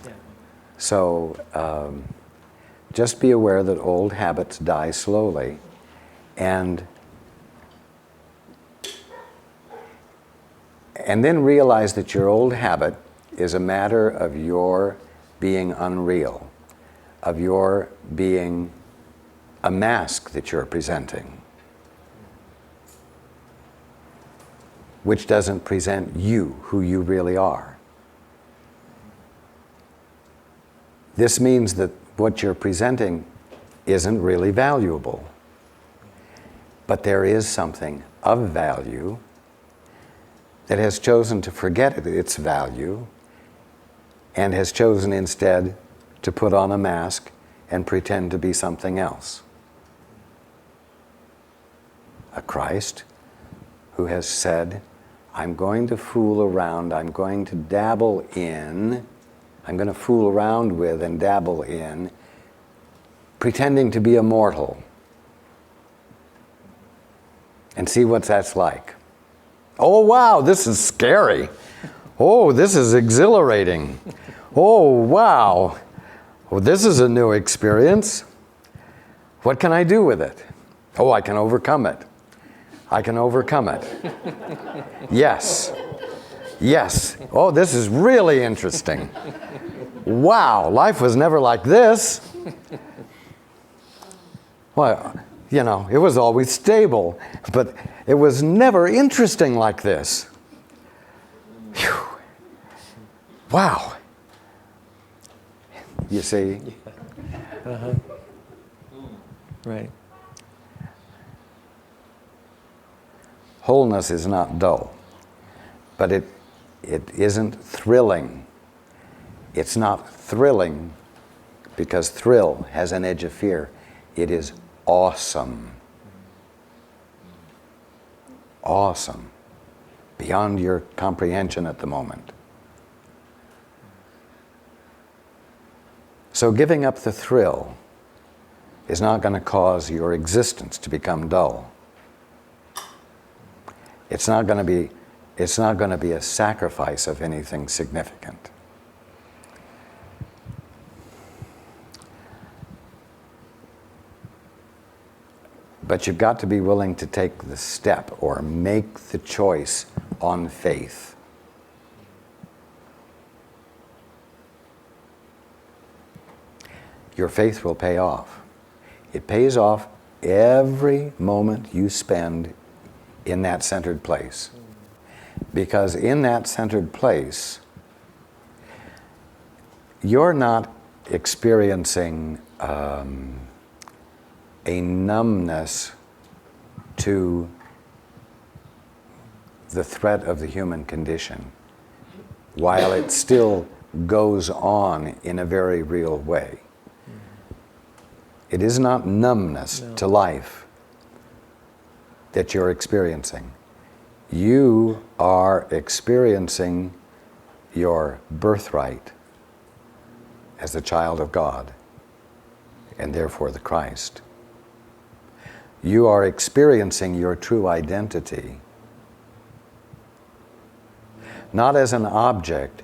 Yeah. So just be aware that old habits die slowly, and then realize that your old habit is a matter of your being unreal, of your being a mask that you're presenting, which doesn't present you, who you really are. This means that what you're presenting isn't really valuable. But there is something of value that has chosen to forget its value and has chosen instead to put on a mask and pretend to be something else. A Christ who has said, I'm going to fool around, I'm going to dabble in, I'm going to fool around with and dabble in pretending to be immortal and see what that's like. Oh, wow, this is scary. Oh, this is exhilarating. Oh, wow. Well, this is a new experience. What can I do with it? Oh, I can overcome it. I can overcome it. Yes. Yes. Oh, this is really interesting. Wow, life was never like this. Well, you know, it was always stable, but it was never interesting like this. Whew. Wow. You see? Uh-huh. Right. Wholeness is not dull, but it isn't thrilling. It's not thrilling because thrill has an edge of fear. It is awesome. Awesome. Beyond your comprehension at the moment. So giving up the thrill is not going to cause your existence to become dull. It's not going to be a sacrifice of anything significant. But you've got to be willing to take the step or make the choice on faith. Your faith will pay off. It pays off every moment you spend in that centered place. Because in that centered place, you're not experiencing a numbness to the threat of the human condition, while it still goes on in a very real way. It is not numbness to life that you're experiencing. You are experiencing your birthright as the child of God, and therefore the Christ. You are experiencing your true identity, not as an object,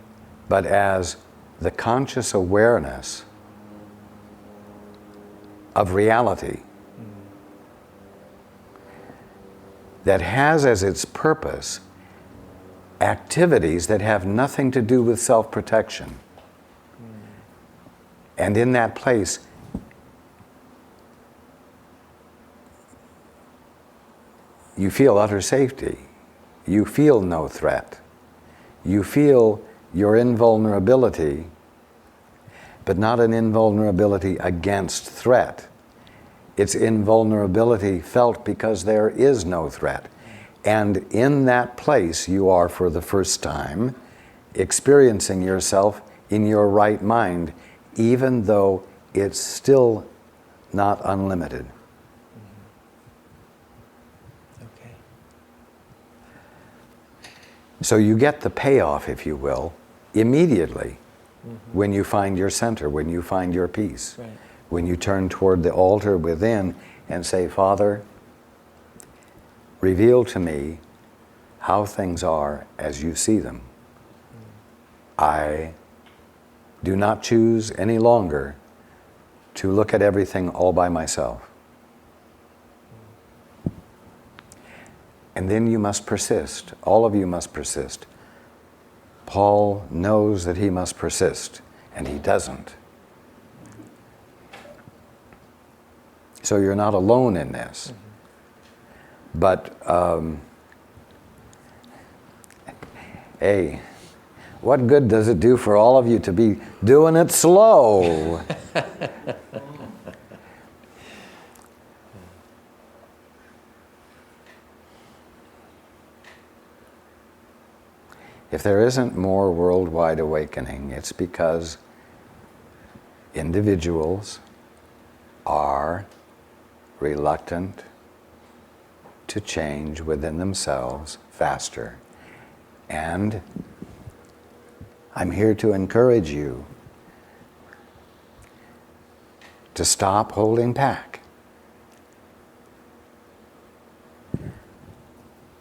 but as the conscious awareness of reality that has as its purpose activities that have nothing to do with self-protection. And in that place, you feel utter safety. You feel no threat. You feel your invulnerability, but not an invulnerability against threat. It's invulnerability felt because there is no threat. And in that place, you are, for the first time, experiencing yourself in your right mind, even though it's still not unlimited. Okay. So you get the payoff, if you will, immediately when you find your center, when you find your peace. Right. When you turn toward the altar within and say, Father, reveal to me how things are as you see them. I do not choose any longer to look at everything all by myself. And then you must persist. All of you must persist. Paul knows that he must persist, and he doesn't. So you're not alone in this. But, hey, what good does it do for all of you to be doing it slow? If there isn't more worldwide awakening, it's because individuals are reluctant to change within themselves faster. And I'm here to encourage you to stop holding back.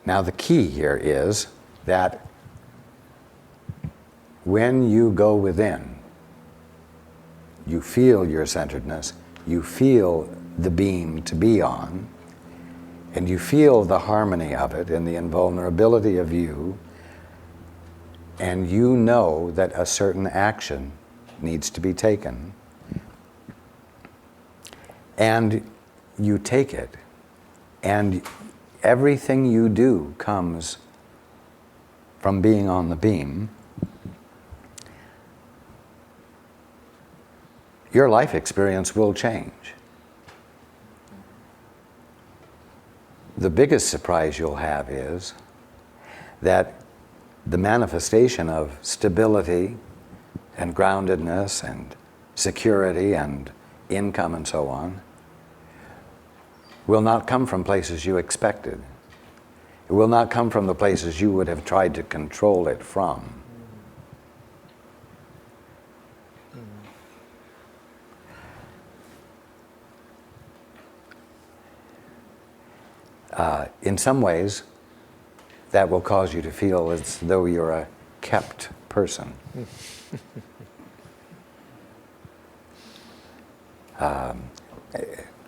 Now the key here is that when you go within, you feel your centeredness, you feel the beam to be on, and you feel the harmony of it and the invulnerability of you, and you know that a certain action needs to be taken, and you take it, and everything you do comes from being on the beam, your life experience will change. The biggest surprise you'll have is that the manifestation of stability and groundedness and security and income and so on will not come from places you expected. It will not come from the places you would have tried to control it from. In some ways, that will cause you to feel as though you're a kept person.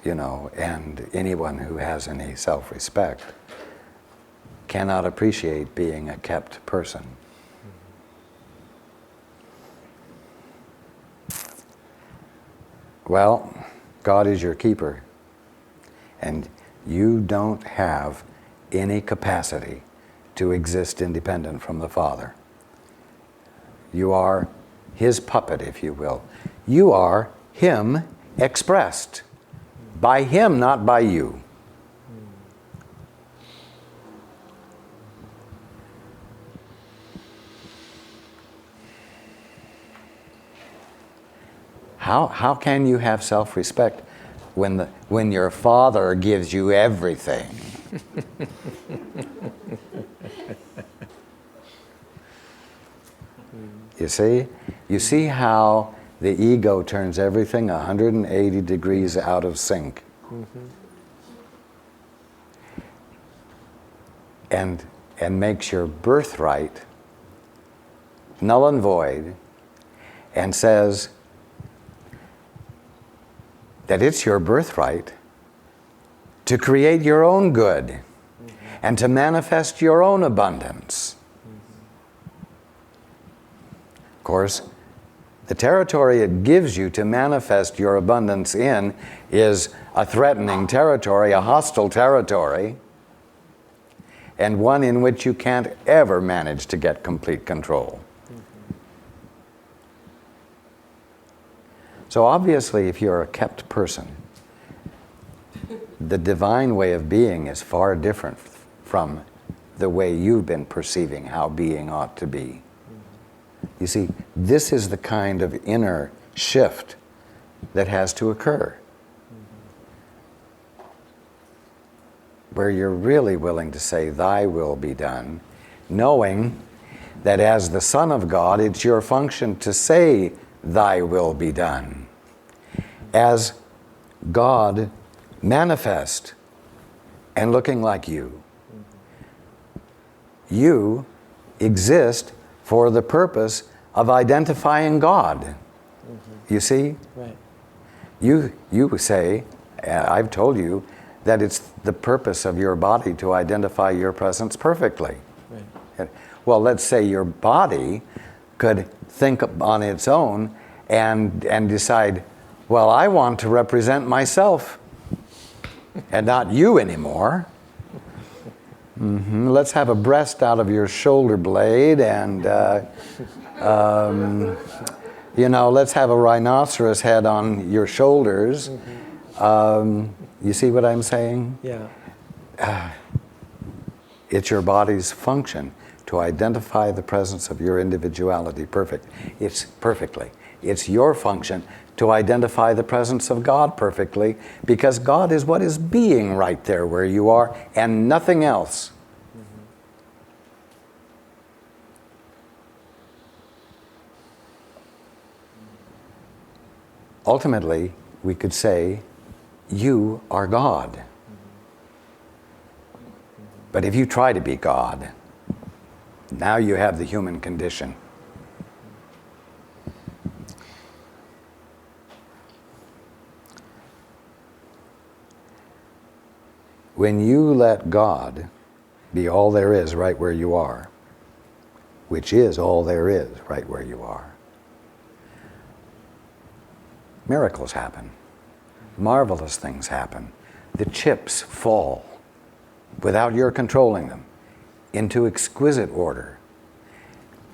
You know, and anyone who has any self-respect cannot appreciate being a kept person. Well, God is your keeper, and you don't have any capacity to exist independent from the Father. You are His puppet, if you will. You are Him expressed. By Him, not by you. How can you have self-respect when your Father gives you everything? You see how the ego turns everything 180 degrees out of sync. And makes your birthright null and void, and says that it's your birthright to create your own good and to manifest your own abundance. Of course, the territory it gives you to manifest your abundance in is a threatening territory, a hostile territory, and one in which you can't ever manage to get complete control. So obviously, if you're a kept person, the divine way of being is far different from the way you've been perceiving how being ought to be. You see, this is the kind of inner shift that has to occur, where you're really willing to say, "Thy will be done," knowing that as the Son of God, it's your function to say, "Thy will be done." As God manifest and looking like you, you exist for the purpose of identifying God You see? Right. You say, I've told you, that it's the purpose of your body to identify your presence perfectly. Right. Well, let's say your body could think on its own and decide, well, I want to represent myself and not you anymore. Let's have a breast out of your shoulder blade and, let's have a rhinoceros head on your shoulders. You see what I'm saying? Yeah. It's your body's function to identify the presence of your individuality perfectly. It's your function to identify the presence of God perfectly, because God is what is being right there where you are and nothing else. Ultimately, we could say, you are God. But if you try to be God, now you have the human condition. When you let God be all there is right where you are, which is all there is right where you are, miracles happen. Marvelous things happen. The chips fall without your controlling them into exquisite order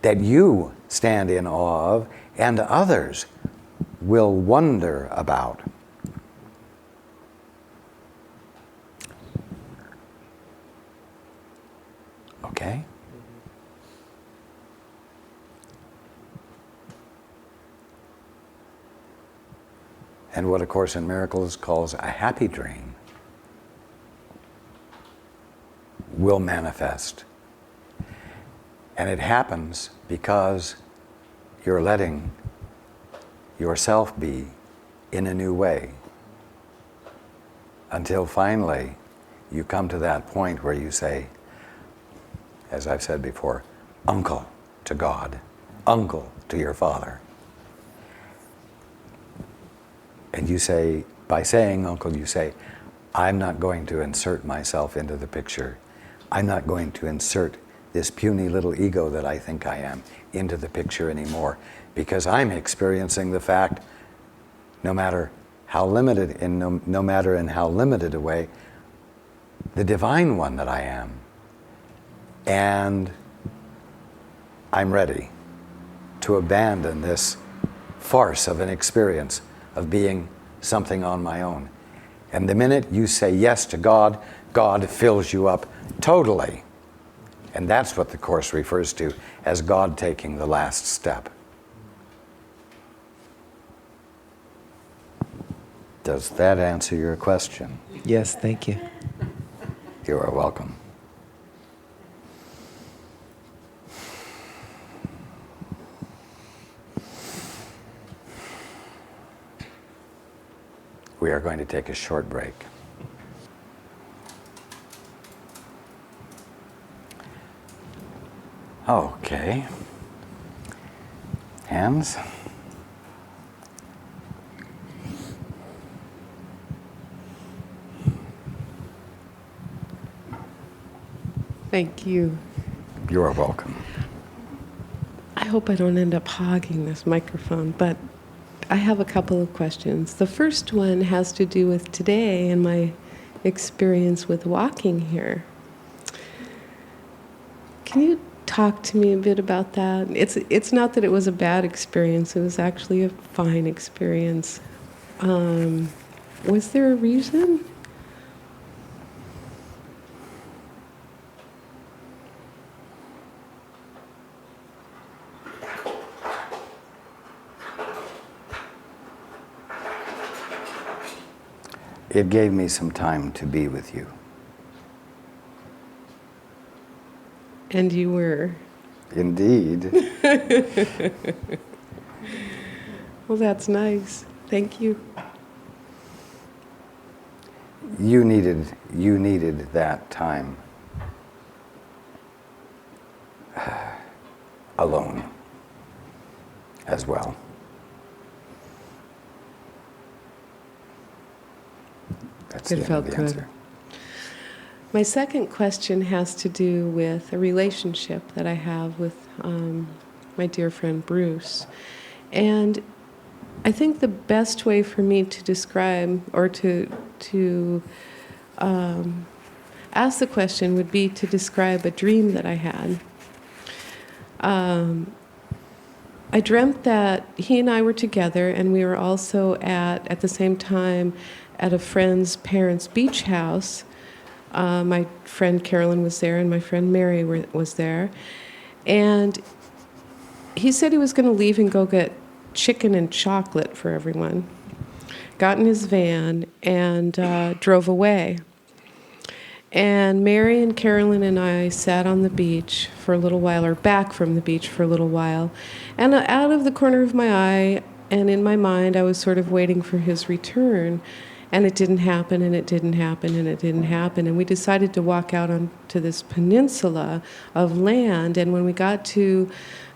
that you stand in awe of and others will wonder about. Okay? And what A Course in Miracles calls a happy dream will manifest. And it happens because you're letting yourself be in a new way. Until finally you come to that point where you say, as I've said before, uncle to God, uncle to your Father. And you say, by saying uncle, you say, I'm not going to insert myself into the picture. I'm not going to insert this puny little ego that I think I am into the picture anymore, because I'm experiencing the fact, no matter how limited, no matter in how limited a way, the divine one that I am. And I'm ready to abandon this farce of an experience of being something on my own. And the minute you say yes to God, God fills you up totally. And that's what the Course refers to as God taking the last step. Does that answer your question? Yes, thank you. You are welcome. We are going to take a short break. Okay. Hands. Thank you. You are welcome. I hope I don't end up hogging this microphone, but I have a couple of questions. The first one has to do with today and my experience with walking here. Can you talk to me a bit about that? It's not that it was a bad experience. It was actually a fine experience. Was there a reason? It gave me some time to be with you. And you were. Indeed. Well, that's nice. Thank you. You needed that time alone as well. That's It the end felt of the good. answer. My second question has to do with a relationship that I have with my dear friend Bruce. And I think the best way for me to describe or to ask the question would be to describe a dream that I had. I dreamt that he and I were together, and we were also at the same time, at a friend's parents' beach house. My friend Carolyn was there, and my friend Mary was there. And he said he was going to leave and go get chicken and chocolate for everyone. Got in his van and drove away. And Mary and Carolyn and I sat on the beach for a little while, or back from the beach for a little while. And out of the corner of my eye and in my mind, I was sort of waiting for his return. And it didn't happen, and it didn't happen, and it didn't happen. And we decided to walk out onto this peninsula of land. And when we got to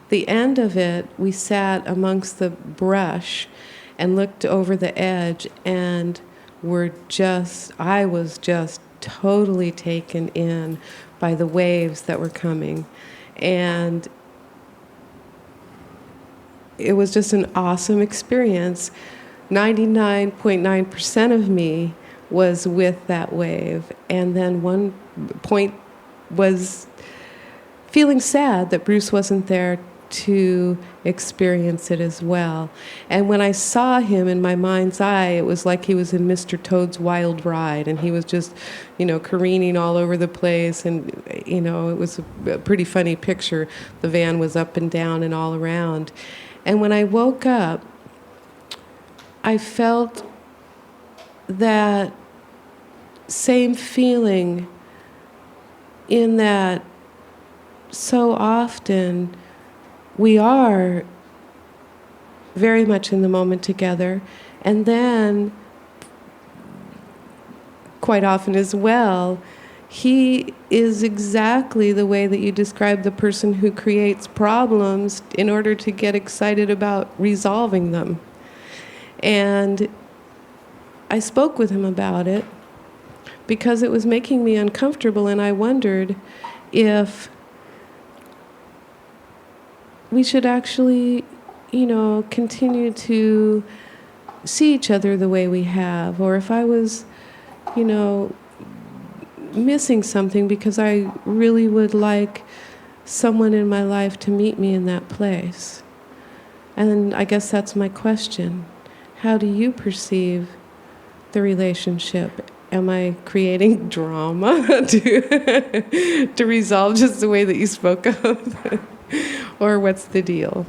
the end of it, we sat amongst the brush and looked over the edge, and I was just totally taken in by the waves that were coming. And it was just an awesome experience. 99.9% of me was with that wave. And then one point was feeling sad that Bruce wasn't there to experience it as well. And when I saw him in my mind's eye, it was like he was in Mr. Toad's Wild Ride, and he was just, careening all over the place. And, it was a pretty funny picture. The van was up and down and all around. And when I woke up, I felt that same feeling, in that so often we are very much in the moment together, and then quite often as well, he is exactly the way that you describe the person who creates problems in order to get excited about resolving them. And I spoke with him about it because it was making me uncomfortable, and I wondered if we should actually, continue to see each other the way we have, or if I was, missing something, because I really would like someone in my life to meet me in that place. And I guess that's my question. How do you perceive the relationship? Am I creating drama to resolve just the way that you spoke of? Or what's the deal?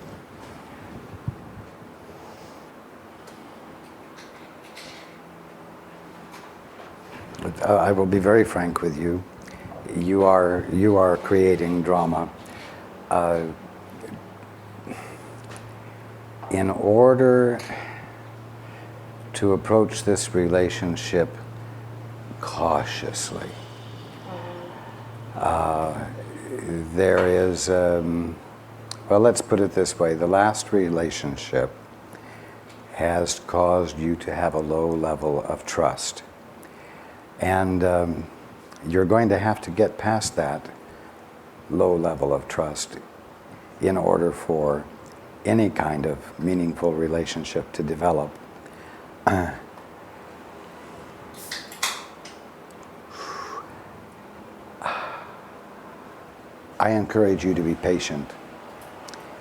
I will be very frank with you. You are creating drama. In order to approach this relationship cautiously, there is, well, let's put it this way. The last relationship has caused you to have a low level of trust. And you're going to have to get past that low level of trust in order for any kind of meaningful relationship to develop. I encourage you to be patient.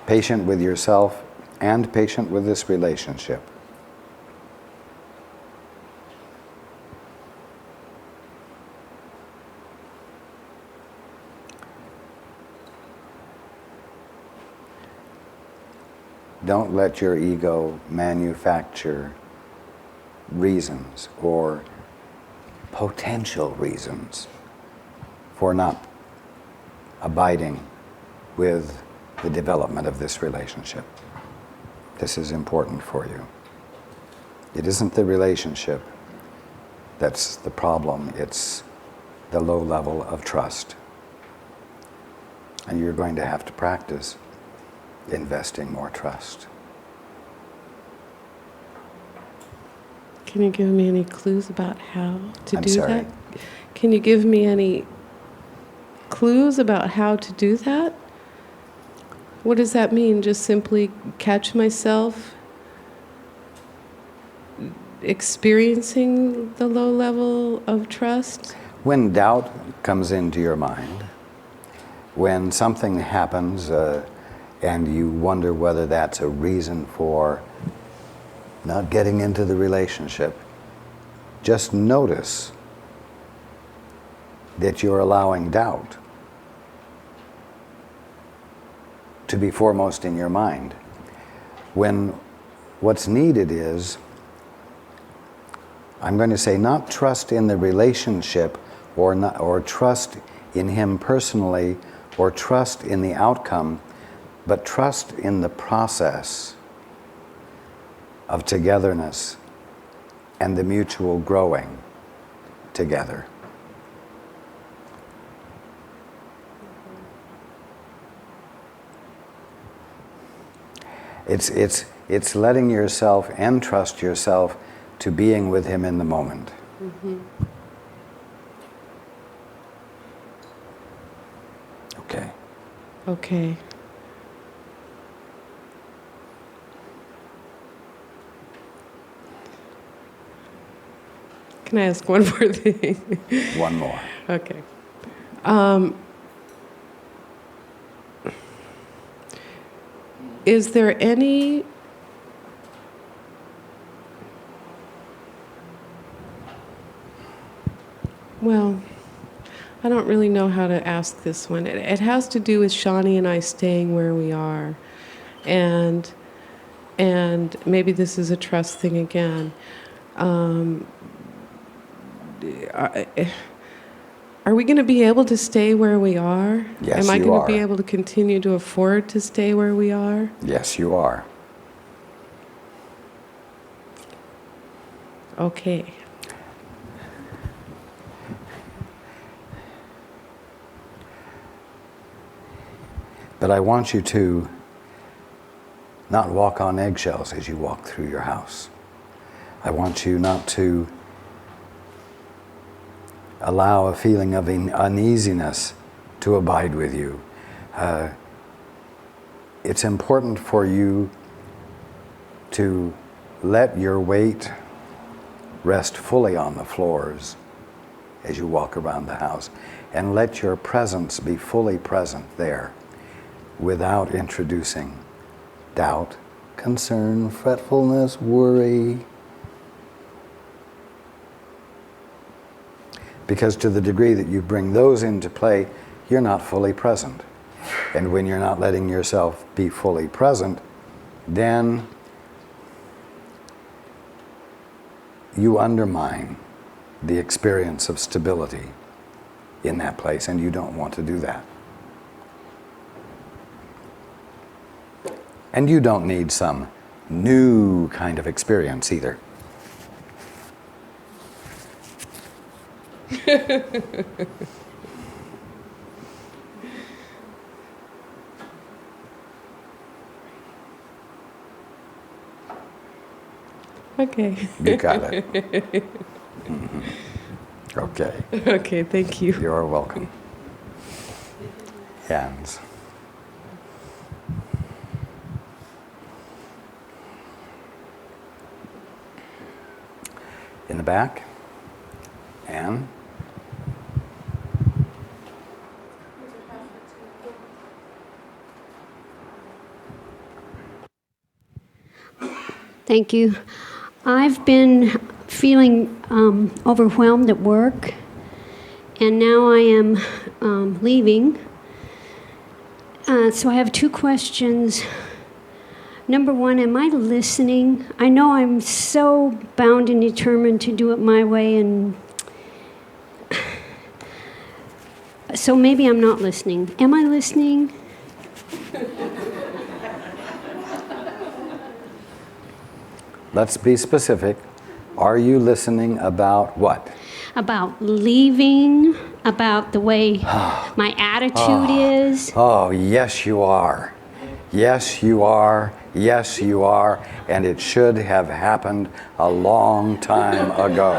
Patient with yourself and patient with this relationship. Don't let your ego manufacture reasons or potential reasons for not abiding with the development of this relationship. This is important for you. It isn't the relationship that's the problem, it's the low level of trust. And you're going to have to practice investing more trust. Can you give me any clues about how to I'm do sorry? that? Can you give me any clues about how to do that? What does that mean? Just simply catch myself experiencing the low level of trust? When doubt comes into your mind, when something happens and you wonder whether that's a reason for not getting into the relationship, just notice that you're allowing doubt to be foremost in your mind. When what's needed is, I'm going to say, not trust in the relationship or trust in him personally or trust in the outcome, but trust in the process of togetherness and the mutual growing together. It's letting yourself entrust yourself to being with him in the moment. Mm-hmm. Okay. Okay. Can I ask one more thing? One more. Okay. Is there any well, I don't really know how to ask this one. It has to do with Shawnee and I staying where we are. And maybe this is a trust thing again. Are we going to be able to stay where we are? Yes, Am I you going are. to be able to continue to afford to stay where we are? Yes, you are. Okay. But I want you to not walk on eggshells as you walk through your house. I want you not to allow a feeling of uneasiness to abide with you. It's important for you to let your weight rest fully on the floors as you walk around the house, and let your presence be fully present there without introducing doubt, concern, fretfulness, worry. Because to the degree that you bring those into play, you're not fully present. And when you're not letting yourself be fully present, then you undermine the experience of stability in that place, and you don't want to do that. And you don't need some new kind of experience either. Okay. You got it. Mm-hmm. Okay. Okay, thank you. You're welcome. Hands. In the back. Anne. Thank you. I've been feeling overwhelmed at work, and now I am leaving. So I have two questions. Number one, am I listening? I know I'm so bound and determined to do it my way, and so maybe I'm not listening. Am I listening? Let's be specific. Are you listening about what? About leaving, about the way my attitude is. Oh, yes, you are. Yes, you are. Yes, you are, and it should have happened a long time ago.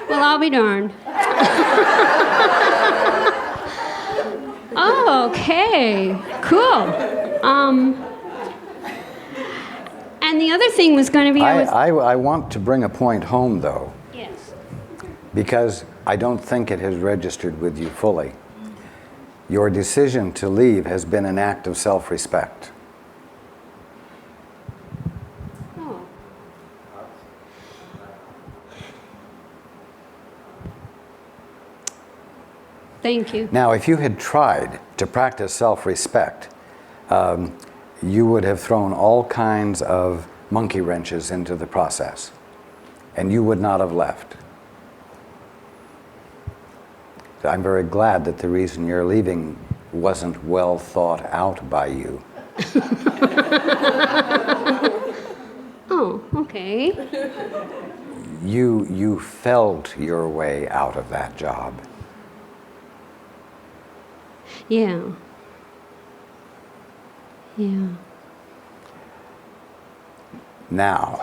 Well, I'll be darned. Okay, cool. And the other thing was going to be... I want to bring a point home, though, Yes. because I don't think it has registered with you fully. Your decision to leave has been an act of self-respect. Oh. Thank you. Now, if you had tried to practice self-respect, you would have thrown all kinds of monkey wrenches into the process, and you would not have left. So I'm very glad that the reason you're leaving wasn't well thought out by you. Oh, okay. You felt your way out of that job. Yeah. Yeah. Now,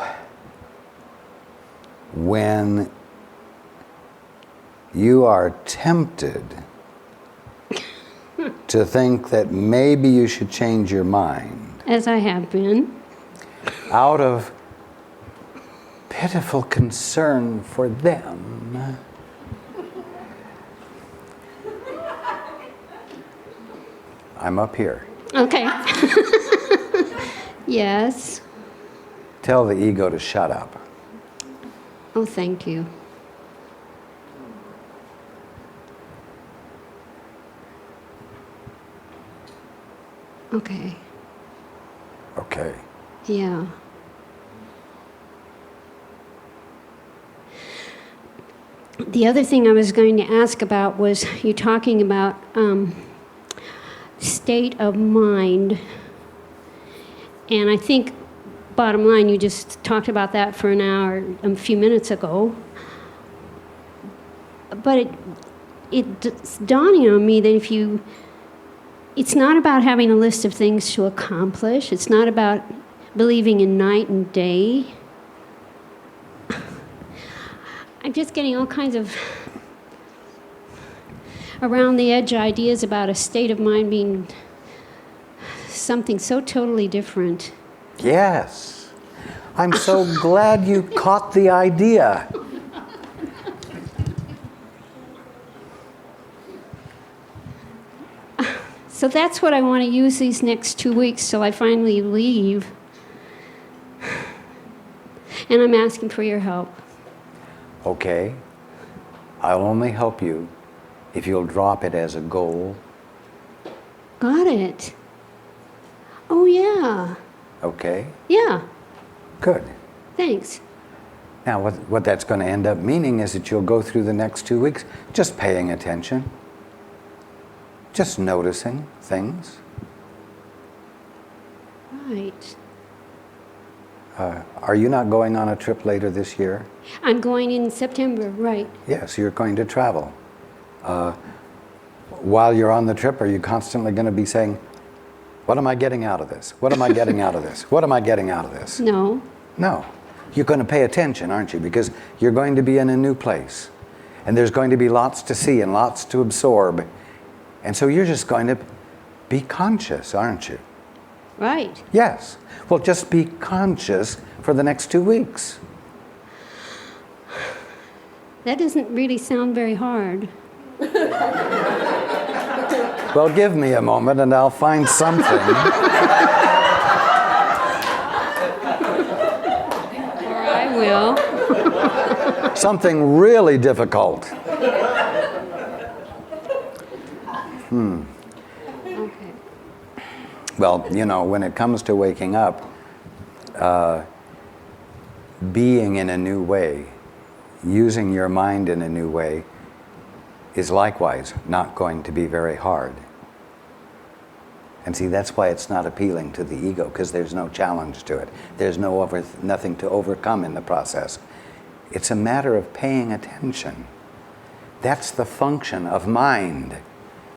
when you are tempted to think that maybe you should change your mind, As I have been. out of pitiful concern for them, I'm up here. Okay. Yes. Tell the ego to shut up. Oh, thank you. Okay. Okay. Yeah. The other thing I was going to ask about was you talking about state of mind. And I think, bottom line, you just talked about that for an hour, a few minutes ago. But it's dawning on me that it's not about having a list of things to accomplish. It's not about believing in night and day. I'm just getting all kinds of around the edge ideas about a state of mind being something so totally different. Yes. I'm so glad you caught the idea. So that's what I want to use these next 2 weeks till I finally leave. And I'm asking for your help. Okay. I'll only help you if you'll drop it as a goal. Got it. Oh, yeah. Okay? Yeah. Good. Thanks. Now, what that's going to end up meaning is that you'll go through the next 2 weeks just paying attention, just noticing things. Right. Are you not going on a trip later this year? I'm going in September, right. Yes, you're going to travel. While you're on the trip, are you constantly going to be saying, what am I getting out of this? What am I getting out of this? What am I getting out of this? No. No. You're going to pay attention, aren't you? Because you're going to be in a new place. And there's going to be lots to see and lots to absorb. And so you're just going to be conscious, aren't you? Right. Yes. Well, just be conscious for the next 2 weeks. That doesn't really sound very hard. Well, give me a moment and I'll find something. Or I will. Something really difficult. Okay. Well, you know, when it comes to waking up, being in a new way, using your mind in a new way, is likewise not going to be very hard. And see, that's why it's not appealing to the ego, because there's no challenge to it. There's nothing to overcome in the process. It's a matter of paying attention. That's the function of mind.